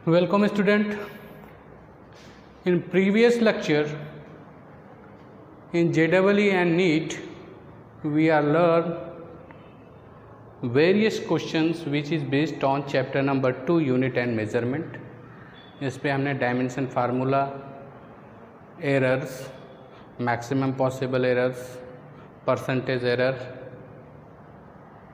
Welcome student. In previous lecture in JEE and NEET we are learn various questions which is based on chapter number 2 unit and measurement. इस पे हमने dimension formula, errors, maximum possible errors, percentage error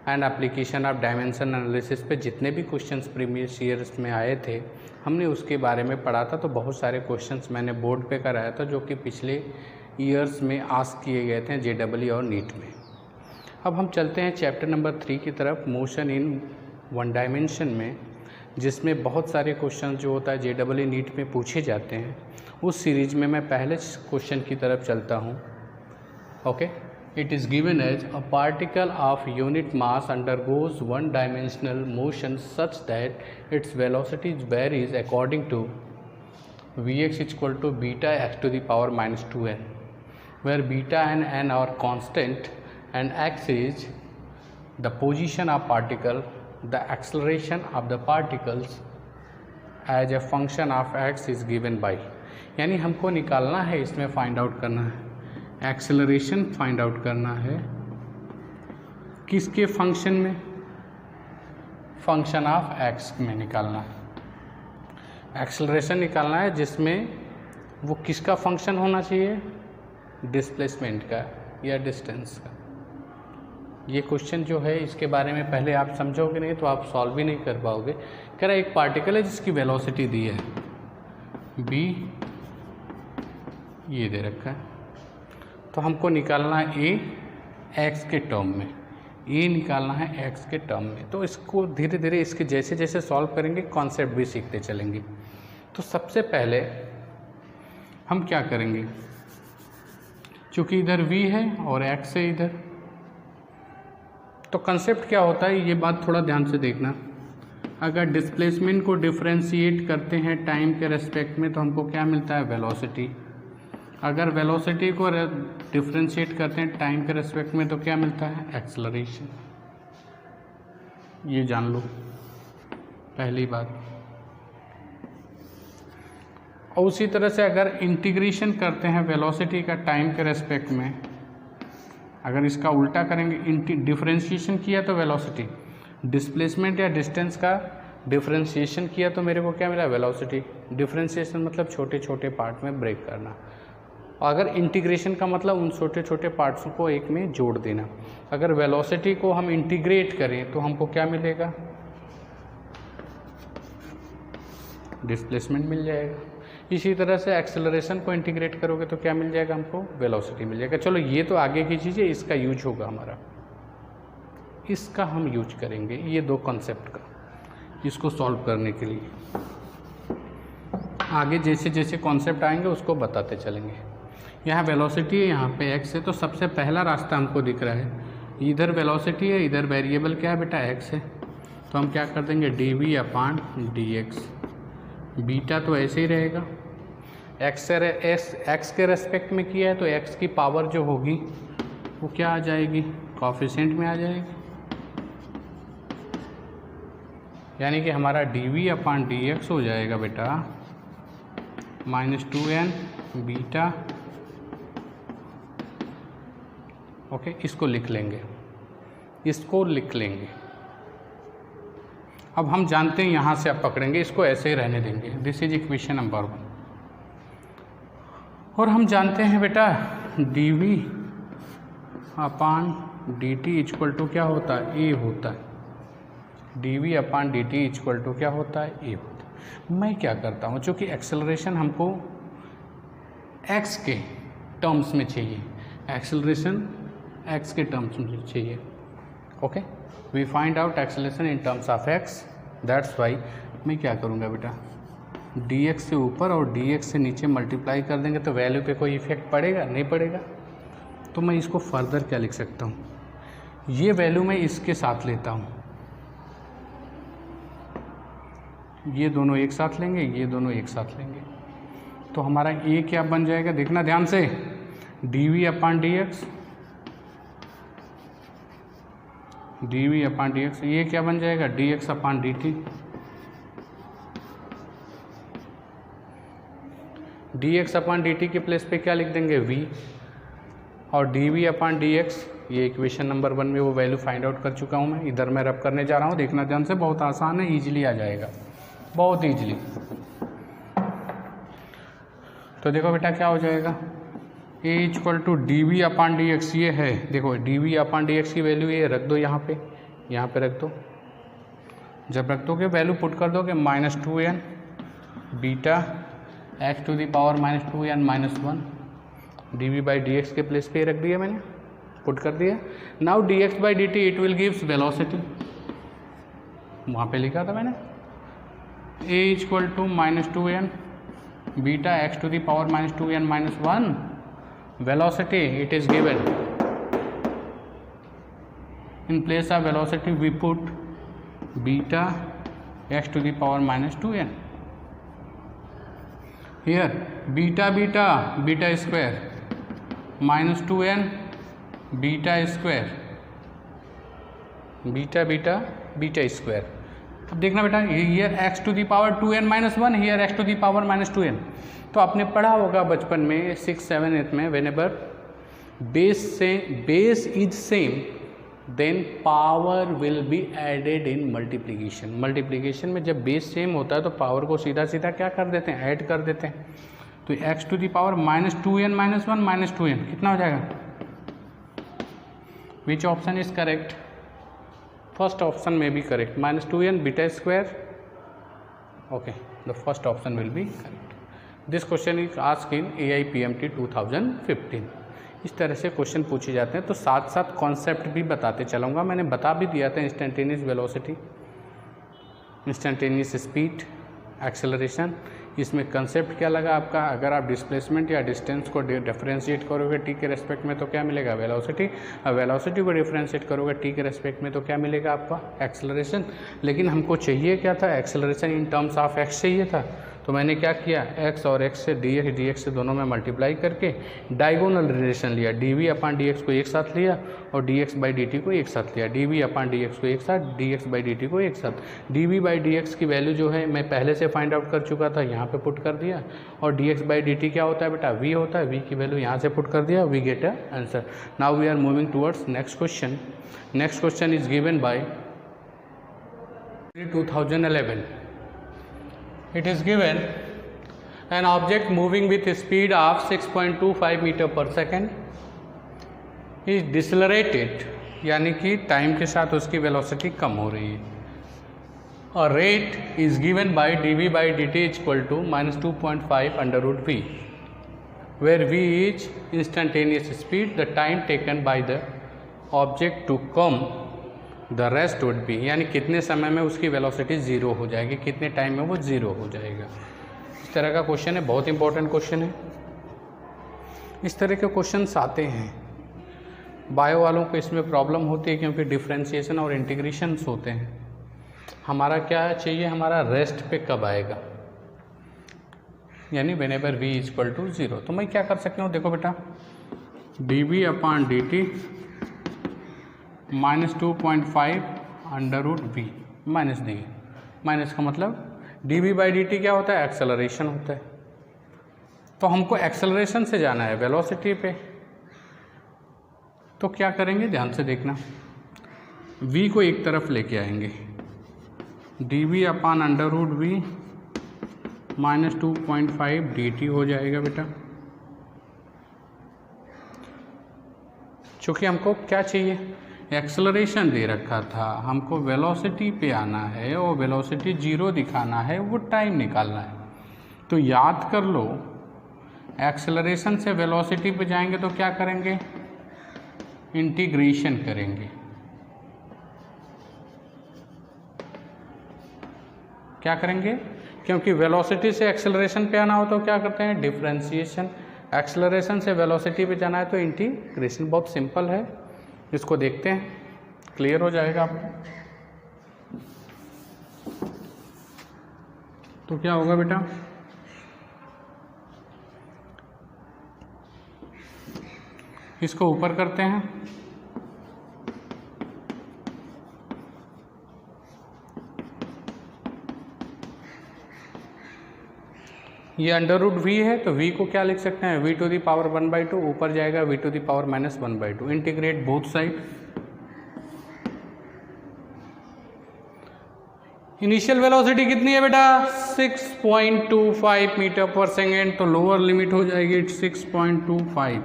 and application of dimension analysis पे जितने भी questions previous years में आए थे हमने उसके बारे में पढ़ा था। तो बहुत सारे क्वेश्चंस मैंने बोर्ड पे कराया था जो कि पिछले ईयर्स में आस्क किए गए थे JEE और नीट में। अब हम चलते हैं चैप्टर नंबर 3 की तरफ, मोशन इन वन डायमेंशन में, जिसमें बहुत सारे क्वेश्चन जो होता है JEE नीट में पूछे जाते हैं। उस सीरीज में मैं पहले क्वेश्चन की तरफ चलता हूँ। Okay, it is given as a particle of unit mass undergoes one dimensional motion such that its velocity varies according to Vx equal to beta x to the power minus 2n, where beta and n are constant and x is the position of particle, the acceleration of the particles as a function of x is given by, यानी हमको निकालना है, इसमें find out करना है, acceleration find out करना है किसके फंक्शन में, फंक्शन ऑफ एक्स में निकालना है। एक्सेलरेशन निकालना है जिसमें वो किसका फंक्शन होना चाहिए, डिस्प्लेसमेंट का या डिस्टेंस का। ये क्वेश्चन जो है इसके बारे में पहले आप समझोगे नहीं तो आप सॉल्व भी नहीं कर पाओगे। कह रहा है एक पार्टिकल है जिसकी वेलोसिटी दी है b, ये दे रखा है, तो हमको निकालना है a x के टर्म में, a निकालना है x के टर्म में। तो इसको धीरे धीरे इसके जैसे जैसे सॉल्व करेंगे कॉन्सेप्ट भी सीखते चलेंगे। तो सबसे पहले हम क्या करेंगे, चूँकि इधर v है और x है इधर, तो कंसेप्ट क्या होता है ये बात थोड़ा ध्यान से देखना। अगर डिस्प्लेसमेंट को डिफ्रेंशिएट करते हैं टाइम के रेस्पेक्ट में तो हमको क्या मिलता है, वेलोसिटी। अगर वेलोसिटी को डिफ्रेंशिएट करते हैं टाइम के रेस्पेक्ट में तो क्या मिलता है, एक्सेलरेशन। ये जान लो पहली बात। और उसी तरह से अगर इंटीग्रेशन करते हैं वेलोसिटी का टाइम के रेस्पेक्ट में, अगर इसका उल्टा करेंगे, डिफ्रेंशिएशन किया तो वेलोसिटी, डिस्प्लेसमेंट या डिस्टेंस का डिफ्रेंशिएशन किया तो मेरे को क्या मिला, वेलोसिटी। डिफ्रेंशिएशन मतलब छोटे छोटे पार्ट में ब्रेक करना, अगर इंटीग्रेशन का मतलब उन छोटे छोटे पार्ट्स को एक में जोड़ देना। अगर वेलोसिटी को हम इंटीग्रेट करें तो हमको क्या मिलेगा, डिस्प्लेसमेंट मिल जाएगा। इसी तरह से एक्सेलरेशन को इंटीग्रेट करोगे तो क्या मिल जाएगा, हमको वेलोसिटी मिल जाएगा। चलो ये तो आगे की चीज़ है, इसका यूज होगा हमारा, इसका हम यूज करेंगे ये दो कॉन्सेप्ट का, इसको सॉल्व करने के लिए। आगे जैसे जैसे कॉन्सेप्ट आएंगे उसको बताते चलेंगे। यहाँ वेलोसिटी है, यहाँ पे x है, तो सबसे पहला रास्ता हमको दिख रहा है, इधर वेलोसिटी है, इधर वेरिएबल क्या है बेटा, x है, तो हम क्या कर देंगे, dv/dx। बीटा तो ऐसे ही रहेगा, x के रेस्पेक्ट में किया है तो x की पावर जो होगी वो क्या आ जाएगी, कॉफिशिएंट में आ जाएगी, यानी कि हमारा dv/dx हो जाएगा बेटा -2n बीटा। ओके, इसको लिख लेंगे, इसको लिख लेंगे। अब हम जानते हैं यहाँ से आप पकड़ेंगे, इसको ऐसे ही रहने देंगे, दिस इज इक्वेशन नंबर 1। और हम जानते हैं बेटा dv/dt इक्वल टू क्या होता है, a होता है। dv/dt इक्वल टू क्या होता है, a होता है। मैं क्या करता हूँ, चूँकि एक्सेलरेशन हमको x के टर्म्स में चाहिए, एक्सेलरेशन x के टर्म्स में चाहिए। Okay, we find out acceleration in terms of x, that's why मैं क्या करूँगा बेटा, dx से ऊपर और dx से नीचे मल्टीप्लाई कर देंगे तो वैल्यू पे कोई इफेक्ट पड़ेगा, नहीं पड़ेगा। तो मैं इसको फर्दर क्या लिख सकता हूँ, ये वैल्यू मैं इसके साथ लेता हूँ, ये दोनों एक साथ लेंगे, ये दोनों एक साथ लेंगे, तो हमारा a क्या बन जाएगा, देखना ध्यान से, dv/dx, dv/dx, ये क्या बन जाएगा, dx/dt। dx अपॉन dt के प्लेस पे क्या लिख देंगे v, और dv अपॉन dx, ये इक्वेशन नंबर 1 में वो वैल्यू फाइंड आउट कर चुका हूँ मैं। इधर मैं रब करने जा रहा हूँ, देखना ध्यान से, बहुत आसान है, ईजिली आ जाएगा, बहुत ईजिली। तो देखो बेटा क्या हो जाएगा, a equal to d v upon d x, ये है देखो d v upon d x की वैल्यू ये रख दो यहाँ पे रख दो। जब रख दोगे वैल्यू पुट कर दोगे -2n beta x to the power -2n -1 d v by d x के प्लेस पे रख दिया मैंने, पुट कर दिया। Now d x by d t it will gives velocity, वहाँ पे लिखा था मैंने a equal to -2n beta x to the power -2n -1 velocity it is given, in place of velocity we put beta x to the power -2n, here beta square -2n beta square beta square। अब देखना बेटा, here x to the power 2n -1, here x to the power -2n। तो आपने पढ़ा होगा बचपन में 6, 7, 8 में, whenever base is same then power will be added in multiplication. Multiplication में जब बेस सेम होता है तो पावर को सीधा सीधा क्या कर देते हैं, ऐड कर देते हैं। तो x to the power -2n -1 -2n कितना हो जाएगा, विच option is correct, first option में भी correct, -2n beta square, okay, the first option will be correct. This question is asked in AIPMT 2015। इस तरह से क्वेश्चन पूछे जाते हैं। तो साथ साथ कॉन्सेप्ट भी बताते चलूँगा, मैंने बता भी दिया था, instantaneous velocity, instantaneous speed, acceleration. इसमें कंसेप्ट क्या लगा आपका, अगर आप डिस्प्लेसमेंट या डिस्टेंस को डिफरेंशिएट करोगे टी के रेस्पेक्ट में तो क्या मिलेगा, वेलोसिटी, और वेलोसिटी को डिफरेंशिएट करोगे टी के रेस्पेक्ट में तो क्या मिलेगा आपका, एक्सेलरेशन। लेकिन हमको चाहिए क्या था, acceleration in terms of x चाहिए था। तो मैंने क्या किया, x और x से dx से दोनों में मल्टीप्लाई करके डायगोनल रिलेशन लिया, dv अपॉन dx को एक साथ लिया और dx बाई dt को एक साथ लिया, dv अपॉन dx को एक साथ, dx बाई dt को एक साथ। dv बाई dx की वैल्यू जो है मैं पहले से फाइंड आउट कर चुका था, यहाँ पे पुट कर दिया, और dx बाई dt क्या होता है बेटा, v होता है, v की वैल्यू यहाँ से पुट कर दिया, we get a answer. Now we are moving towards next question. Next question is given by 2011। It is given an object moving with a speed of 6.25 metre पर second is decelerated, यानी कि time के साथ उसकी velocity कम हो रही है, और rate is given by dv by dt equal to -2.5 under root v, where v is instantaneous speed, the time taken by the object to come, the rest would be, यानी कितने समय में उसकी वेलोसिटी ज़ीरो हो जाएगी, कितने time में वो ज़ीरो हो जाएगा। इस तरह का क्वेश्चन है, बहुत इंपॉर्टेंट क्वेश्चन है। इस तरह के क्वेश्चंस आते हैं, बायो वालों को इसमें प्रॉब्लम होती है क्योंकि डिफ्रेंशिएशन और इंटीग्रेशंस होते हैं। हमारा क्या चाहिए, हमारा रेस्ट पे कब आएगा, यानी व्हेनेवर v इक्वल टू 0। तो मैं क्या कर सकता हूँ, देखो बेटा, dv upon dt -2.5 under root v, minus दिए, माइनस का मतलब dv बाई dt क्या होता है, एक्सेलरेशन होता है। तो हमको एक्सेलरेशन से जाना है वेलोसिटी पे, तो क्या करेंगे, ध्यान से देखना, v को एक तरफ लेके आएंगे, dv upon under root v -2.5 dt हो जाएगा बेटा। चूँकि हमको क्या चाहिए, एक्सेलरेशन दे रखा था, हमको वेलोसिटी पे आना है और वेलोसिटी 0 दिखाना है, वो टाइम निकालना है। तो याद कर लो, एक्सेलरेशन से वेलोसिटी पे जाएंगे तो क्या करेंगे, इंटीग्रेशन करेंगे। क्या करेंगे, क्योंकि वेलोसिटी से एक्सेलरेशन पे आना हो तो क्या करते हैं, डिफरेंशिएशन। एक्सेलरेशन से वेलोसिटी पे जाना है तो इंटीग्रेशन। बहुत सिंपल है, इसको देखते हैं, क्लियर हो जाएगा आपको। तो क्या होगा बेटा, इसको ऊपर करते हैं, ये अंडर रूट वी है, तो वी को क्या लिख सकते हैं, वी टू दी पावर 1/2, ऊपर जाएगा v to the power -1/2, integrate both side. Initial velocity कितनी है बेटा, 6.25 मीटर पर सेकेंड, तो लोअर लिमिट हो जाएगी 6.25।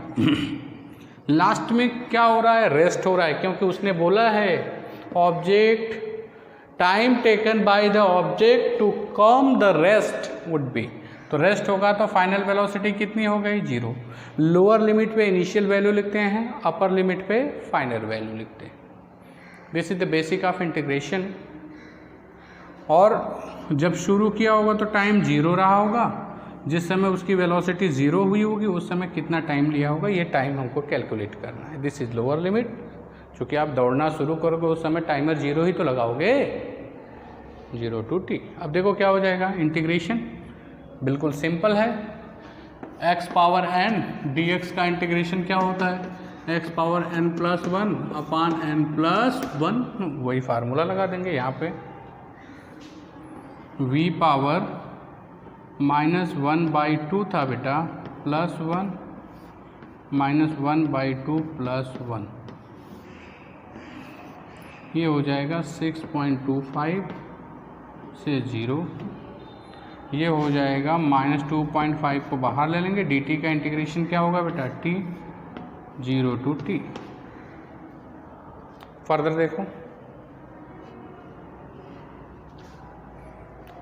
लास्ट में क्या हो रहा है, रेस्ट हो रहा है, क्योंकि उसने बोला है object time taken by the object to come the rest would be, तो रेस्ट होगा तो फाइनल वेलोसिटी कितनी हो गई, 0। लोअर लिमिट पे इनिशियल वैल्यू लिखते हैं, अपर लिमिट पे फाइनल वैल्यू लिखते हैं। This is the basic of integration. और जब शुरू किया होगा तो टाइम 0 रहा होगा, जिस समय उसकी वेलोसिटी 0 हुई होगी उस समय कितना टाइम लिया होगा, ये टाइम हमको कैलकुलेट करना है। This is lower limit. चूँकि आप दौड़ना शुरू करोगे उस समय टाइमर 0 ही तो लगाओगे, 0 to t। अब देखो क्या हो जाएगा, इंटीग्रेशन बिल्कुल सिंपल है। x पावर n dx का इंटीग्रेशन क्या होता है, x पावर n+1 अपान n+1, वही फार्मूला लगा देंगे यहाँ पे, v पावर -1/2 था बेटा, +1 -1/2 +1, ये हो जाएगा 6.25 से 0, ये हो जाएगा -2.5 को बाहर ले लेंगे, dt का इंटीग्रेशन क्या होगा बेटा, t 0 to t। फर्दर देखो,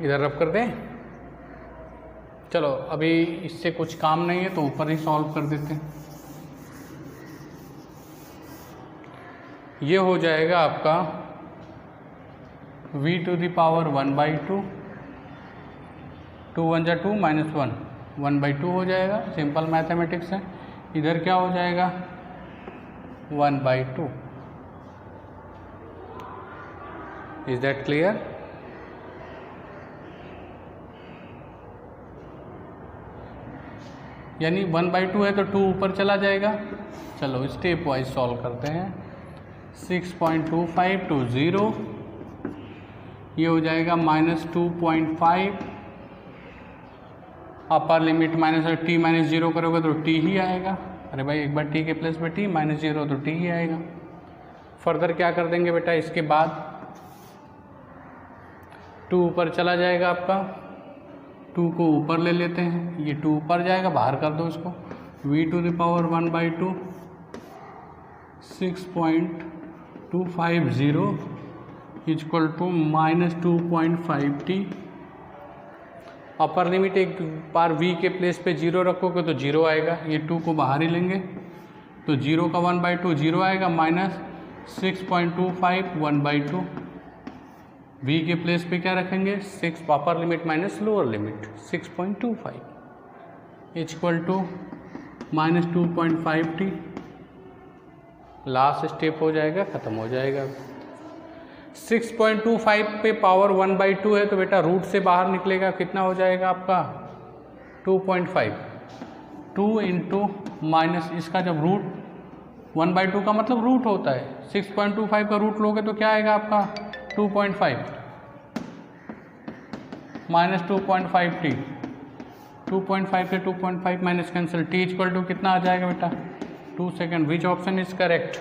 इधर रब कर दें, चलो अभी इससे कुछ काम नहीं है तो ऊपर ही सॉल्व कर देते हैं। ये हो जाएगा आपका v टू दी पावर 1/2, 2 1 जा 2 -1, 1/2 हो जाएगा, सिंपल मैथमेटिक्स है। इधर क्या हो जाएगा, 1/2। Is that clear? यानी 1/2 है तो 2 ऊपर चला जाएगा। चलो स्टेप वाइज सॉल्व करते हैं। 6.25 to 0, ये हो जाएगा -2.5, अपर लिमिट -t -0 करोगे तो t ही आएगा। अरे भाई एक बार t के प्लेस पे t, -0 तो t ही आएगा। फर्दर क्या कर देंगे बेटा, इसके बाद 2 ऊपर चला जाएगा आपका, 2 को ऊपर ले लेते हैं, ये 2 ऊपर जाएगा, बाहर कर दो इसको, v to the power 1/2 6.250 equal to -2.5t। Upper limit एक बार v के प्लेस पे 0 रखोगे तो 0 आएगा, ये 2 को बाहर ही लेंगे तो 0 का 1/2 0 आएगा, -6.25 1/2। v के प्लेस पे क्या रखेंगे, 6 upper limit minus lower limit 6.25 equal to -2.5t। Last step हो जाएगा, ख़त्म हो जाएगा। 6.25 पे पावर 1/2 है तो बेटा रूट से बाहर निकलेगा, कितना हो जाएगा आपका 2.5, 2 इंटू माइनस इसका जब रूट 1/2 का मतलब रूट होता है, 6.25 का रूट लोगे तो क्या आएगा आपका 2.5 -2.5t, 2.5 से 2.5 minus cancel, t equal to कितना आ जाएगा बेटा 2 second. Which option is correct?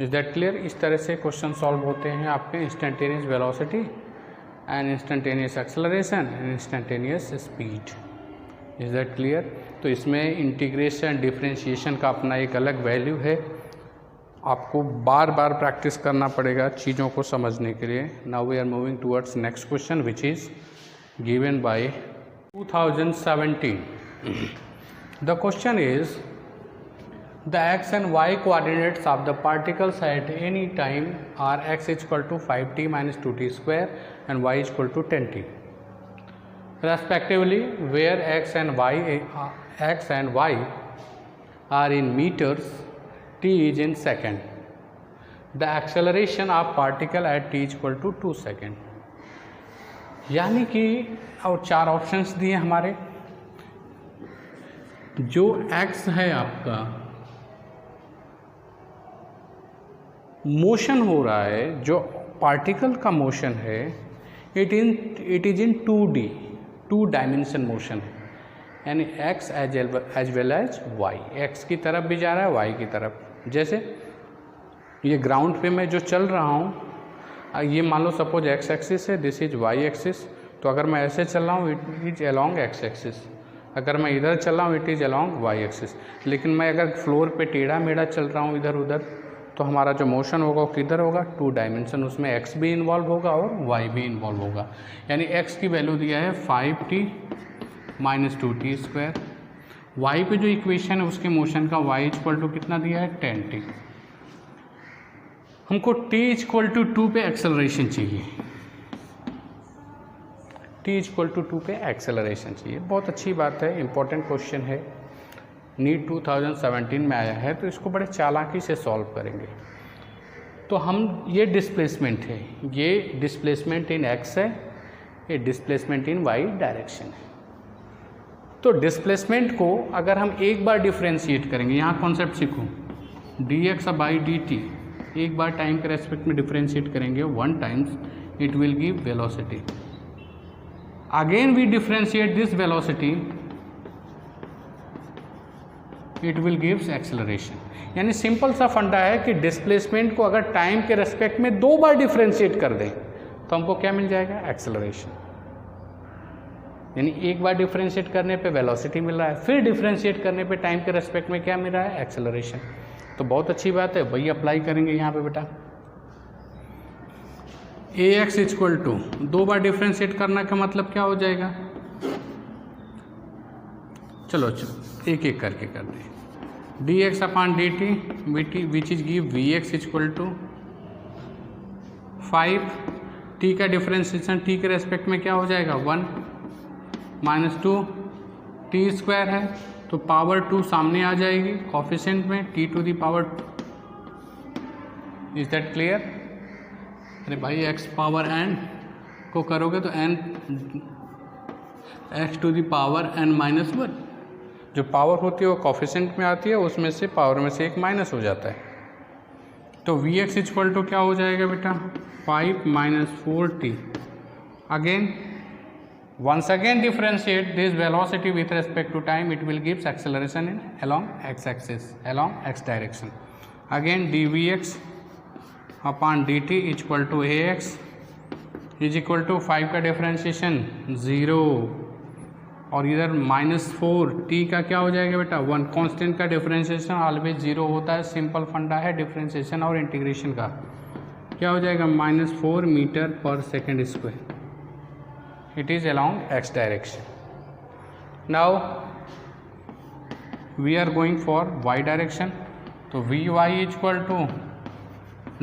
Is that clear? इस तरह से क्वेश्चन सॉल्व होते हैं आपके instantaneous velocity and instantaneous acceleration and instantaneous speed. Is that clear? तो इसमें इंटीग्रेशन डिफरेंशिएशन का अपना एक अलग वैल्यू है, आपको बार बार प्रैक्टिस करना पड़ेगा चीज़ों को समझने के लिए। Now we are moving towards next question which is given by 2017. The question is, the x and y coordinates of the particles at any time are x is equal to 5t minus 2t square and y is equal to 10t respectively, where x and y are in meters, t is in second. The acceleration of particle at t is equal to 2 second. यानी कि और 4 options दिए हमारे। जो x है आपका motion हो रहा है, जो पार्टिकल का मोशन है, it is in 2D two dimension motion है, यानी x as well as y, x की तरफ भी जा रहा है वाई की तरफ। जैसे ये ग्राउंड पे मैं जो चल रहा हूँ, ये मान लो सपोज एक्स एक्सिस है, दिस इज वाई एक्सिस, तो अगर मैं ऐसे चल रहा हूँ it is along x axis, अगर मैं इधर चल रहा हूँ it is along y axis. लेकिन मैं अगर फ्लोर पे टेढ़ा मेढ़ा चल रहा हूँ इधर उधर, तो हमारा जो मोशन होगा वो किधर होगा, टू डायमेंशन, उसमें एक्स भी इन्वॉल्व होगा और वाई भी इन्वॉल्व होगा। यानी एक्स की वैल्यू दिया है 5t - 2t², वाई पे जो इक्वेशन है उसके मोशन का y इक्वल टू कितना दिया है 10t। हमको t इक्वल टू 2 पे एक्सेलरेशन चाहिए, t इक्वल टू 2 पे एक्सेलरेशन चाहिए। बहुत अच्छी बात है, इंपॉर्टेंट क्वेश्चन है, नीट 2017 में आया है, तो इसको बड़े चालाकी से सॉल्व करेंगे। तो हम ये डिस्प्लेसमेंट है, ये डिस्प्लेसमेंट इन x है, ये डिस्प्लेसमेंट इन y डायरेक्शन है। तो डिस्प्लेसमेंट को अगर हम एक बार डिफ्रेंशिएट करेंगे, यहाँ कॉन्सेप्ट सीखो, dx/dt एक बार टाइम के रेस्पेक्ट में डिफ्रेंशिएट करेंगे 1 times, it will give velocity. Again we differentiate this velocity, it will gives acceleration. यानी सिंपल सा फंडा है कि डिस्प्लेसमेंट को अगर टाइम के रेस्पेक्ट में 2 बार डिफ्रेंशिएट कर दें तो हमको क्या मिल जाएगा, एक्सेलरेशन। यानी एक बार डिफ्रेंशिएट करने पे वेलोसिटी मिल रहा है, फिर डिफ्रेंशिएट करने पे टाइम के रेस्पेक्ट में क्या मिल रहा है, एक्सेलरेशन। तो बहुत अच्छी बात है, वही अप्लाई करेंगे यहाँ पे बेटा। ax इक्वल टू 2 बार डिफ्रेंशिएट करना का मतलब क्या हो जाएगा, चलो एक एक करके कर दें। dx/dt which is give vx equal to 5, t का डिफ्रेंशिएशन t के रेस्पेक्ट में क्या हो जाएगा 1 - 2 t² है, तो पावर 2 सामने आ जाएगी कोफिशिएंट में, t to the power 2। Is that clear? अरे भाई x पावर n को करोगे तो n x to the power n - 1, जो पावर होती है वो कोफिशिएंट में आती है, उसमें से पावर में से एक माइनस हो जाता है। तो vx इक्वल टू क्या हो जाएगा बेटा, 5 - 4t। Again once again differentiate this velocity with respect to time, it will gives acceleration in along x axis, along x direction. Again dvx/dt equal to ax is equal to 5 का differentiation 0, और इधर -4 t का क्या हो जाएगा बेटा 1। Constant का differentiation always 0 होता है, सिंपल फंडा है डिफ्रेंशिएशन और इंटीग्रेशन का। क्या हो जाएगा -4 मीटर/सेकंड²। It is along x direction. Now we are going for y direction. तो vy इक्वल टू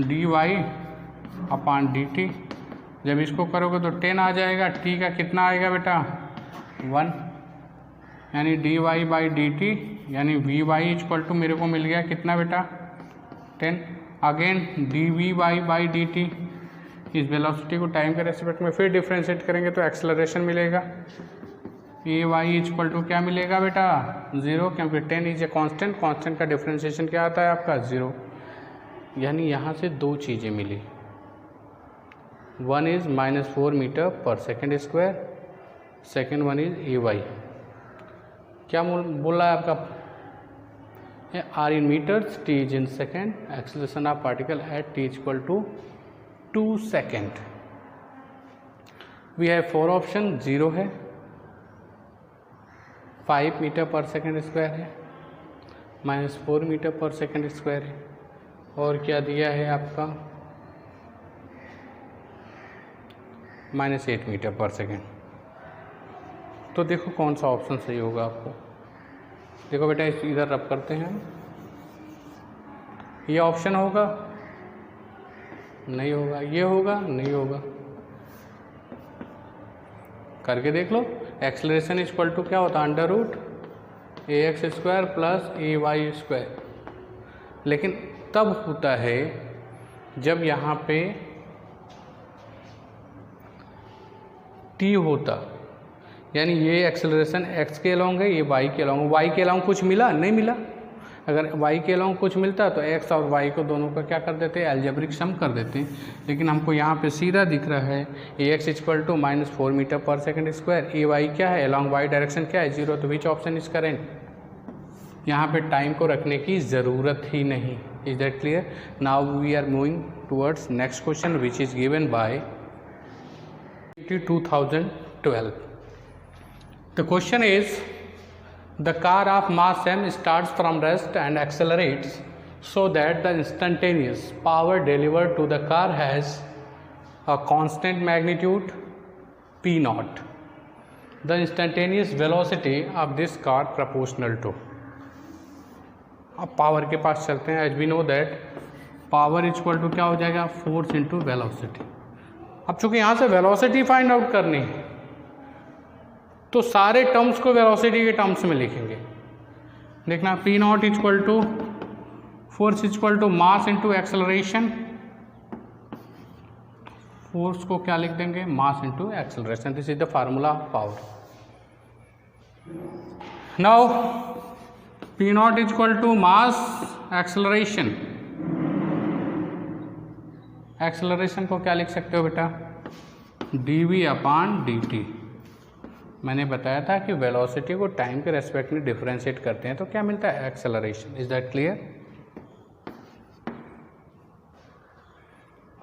dy/dt, जब इसको करोगे तो 10 आ जाएगा, t का कितना आएगा बेटा 1, यानी dy/dt यानी vy इक्वल टू मेरे को मिल गया कितना बेटा 10। अगेन dvy/dt, इस वेलोसिटी को टाइम के रेस्पेक्ट में फिर डिफ्रेंशिएट करेंगे तो एक्सेलरेशन मिलेगा। ay इक्वल टू क्या मिलेगा बेटा 0, क्योंकि 10 इज ए कांस्टेंट, कांस्टेंट का डिफ्रेंशिएशन क्या आता है आपका 0। यानी यहाँ से 2 चीज़ें मिली, 1 इज -4 मीटर/सेकंड², सेकेंड 1 इज ay। क्या बोल रहा है आपका, r in meters, t is in second, acceleration of particle at t equal to 2 second. We have 4 option, 0 है, 5 मीटर/सेकंड² है, -4 मीटर/सेकंड² है, और क्या दिया है आपका -8 मीटर/सेकंड। तो देखो कौन सा ऑप्शन सही होगा आपको। देखो बेटा इधर रब करते हैं, ये ऑप्शन होगा, नहीं होगा, ये होगा, नहीं होगा, करके देख लो। एक्सेलरेशन इक्वल टू क्या होता है √ax² + ay², लेकिन तब होता है जब यहाँ पे t होता, यानी ये एक्सेलरेशन x के अलॉन्ग है, ये y के अलॉन्ग। y के अलॉन्ग कुछ मिला नहीं मिला, अगर y के अलावा कुछ मिलता तो x और y को दोनों का क्या कर देते हैं, एल्जेब्रिक सम कर देते हैं। लेकिन हमको यहाँ पे सीधा दिख रहा है ax इक्वल टू -4 मीटर पर सेकेंड स्क्वायर, ay क्या है, अलॉन्ग y डायरेक्शन क्या है, 0, तो विच ऑप्शन इज करेक्ट। यहाँ पे टाइम को रखने की ज़रूरत ही नहीं। Is that clear? Now we are moving towards next question which is given by 2012. The question is, the car of mass m starts from rest and accelerates so that the instantaneous power delivered to the car has a constant magnitude p naught. The instantaneous velocity of this car proportional to. अब power के पास चलते हैं। As we know that power equal to क्या हो जाएगा, force into velocity. अब चूंकि यहाँ से वेलोसिटी फाइंड आउट करनी है तो सारे टर्म्स को वेलोसिटी के टर्म्स में लिखेंगे। देखना P nought equal to force equal to mass into acceleration. Force को क्या लिख देंगे, mass into acceleration. This is the formula of power. Now P nought equal to mass acceleration. Acceleration को क्या लिख सकते हो बेटा, dv अपॉन dt। मैंने बताया था कि वेलोसिटी को टाइम के रेस्पेक्ट में डिफरेंशिएट करते हैं तो क्या मिलता है, acceleration. Is that clear?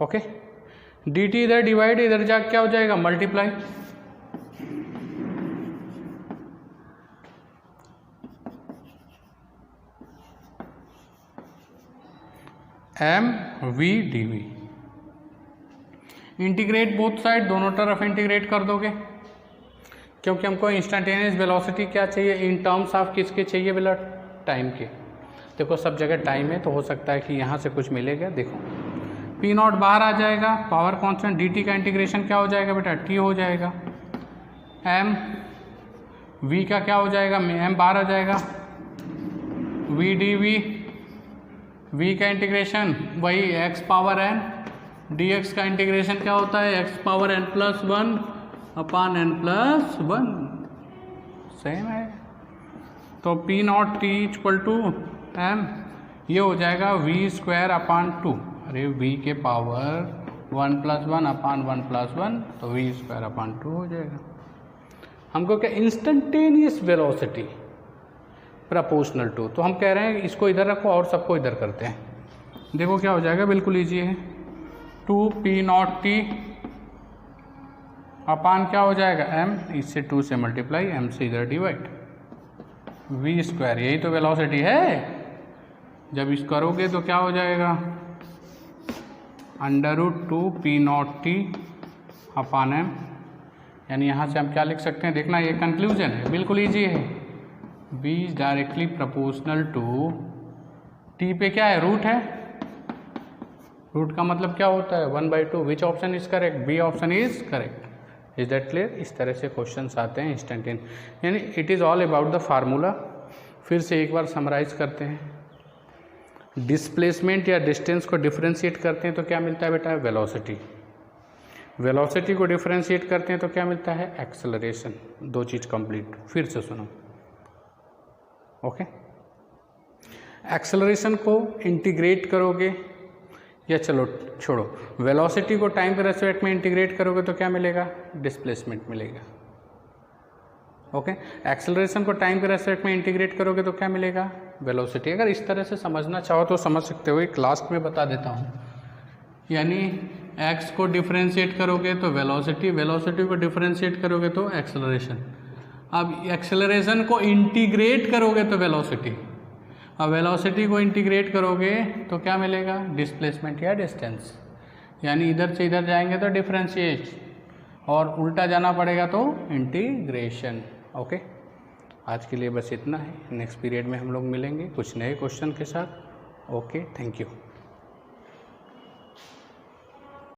Okay, dt इधर डिवाइड, इधर जा क्या हो जाएगा, multiply. mv dv। Integrate both side, दोनों तरफ इंटीग्रेट कर दोगे क्योंकि हमको इंस्टेंटेनियस वेलोसिटी क्या चाहिए, इन टर्म्स ऑफ किसके चाहिए बेटा, टाइम के। देखो सब जगह टाइम है तो हो सकता है कि यहाँ से कुछ मिलेगा। देखो पी नॉट बाहर आ जाएगा, पावर कांस्टेंट dt का इंटीग्रेशन क्या हो जाएगा बेटा, t हो जाएगा। m v का क्या हो जाएगा, m बाहर आ जाएगा, v dv। v का इंटीग्रेशन वही x पावर n, dx का इंटीग्रेशन क्या होता है, x power n plus 1 upon n plus 1, same है। तो P nought T equal to M, ये हो जाएगा v स्क्वायर अपॉन 2। अरे v के पावर 1 प्लस 1 अपॉन 1 प्लस 1, तो v स्क्वायर अपॉन 2 हो जाएगा। हमको क्या, इंस्टेंटेनियस वेलोसिटी प्रपोर्शनल टू। तो हम कह रहे हैं इसको इधर रखो और सबको इधर करते हैं। देखो क्या हो जाएगा, बिल्कुल ईजी है। 2 पी नॉट टी अपान क्या हो जाएगा, m, इससे 2 से मल्टीप्लाई, m से इधर डिवाइड, v स्क्वायर। यही तो वेलोसिटी है। जब इस करोगे तो क्या हो जाएगा, √2 P nought T upon m। यानी यहाँ से हम क्या लिख सकते हैं, देखना ये कंक्लूजन है, बिल्कुल ईजी है। v is directly proportional to t पे क्या है, रूट है। रूट का मतलब क्या होता है, 1/2। Which option is correct, B option is correct. Is that clear? इस तरह से क्वेश्चंस आते हैं इंस्टेंटेनियस, यानी it is all about the formula. फिर से एक बार समराइज करते हैं। डिस्प्लेसमेंट या डिस्टेंस को डिफरेंशिएट करते हैं तो क्या मिलता है बेटा, वेलोसिटी। वेलोसिटी को डिफरेंशिएट करते हैं तो क्या मिलता है, एक्सेलरेशन। दो चीज़ कंप्लीट। फिर से सुनो, ओके। एक्सेलरेशन को इंटीग्रेट करोगे या चलो छोड़ो, वेलोसिटी को टाइम के रेस्पेक्ट में इंटीग्रेट करोगे तो क्या मिलेगा, डिस्प्लेसमेंट मिलेगा। ओके, एक्सेलरेशन को टाइम के रेस्पेक्ट में इंटीग्रेट करोगे तो क्या मिलेगा, वेलोसिटी। अगर इस तरह से समझना चाहो तो समझ सकते हो, एक लास्ट में बता देता हूँ। यानी x को डिफरेंशिएट करोगे तो वेलोसिटी, वेलोसिटी को डिफरेंशिएट करोगे तो एक्सेलरेशन। अब एक्सेलरेशन को इंटीग्रेट करोगे तो वेलोसिटी, अब वेलोसिटी को इंटीग्रेट करोगे तो क्या मिलेगा, डिस्प्लेसमेंट या डिस्टेंस। यानी इधर से इधर जाएंगे तो डिफरेंशिएट और उल्टा जाना पड़ेगा तो इंटीग्रेशन। ओके, आज के लिए बस इतना है। नेक्स्ट पीरियड में हम लोग मिलेंगे कुछ नए क्वेश्चन के साथ। Okay, thank you.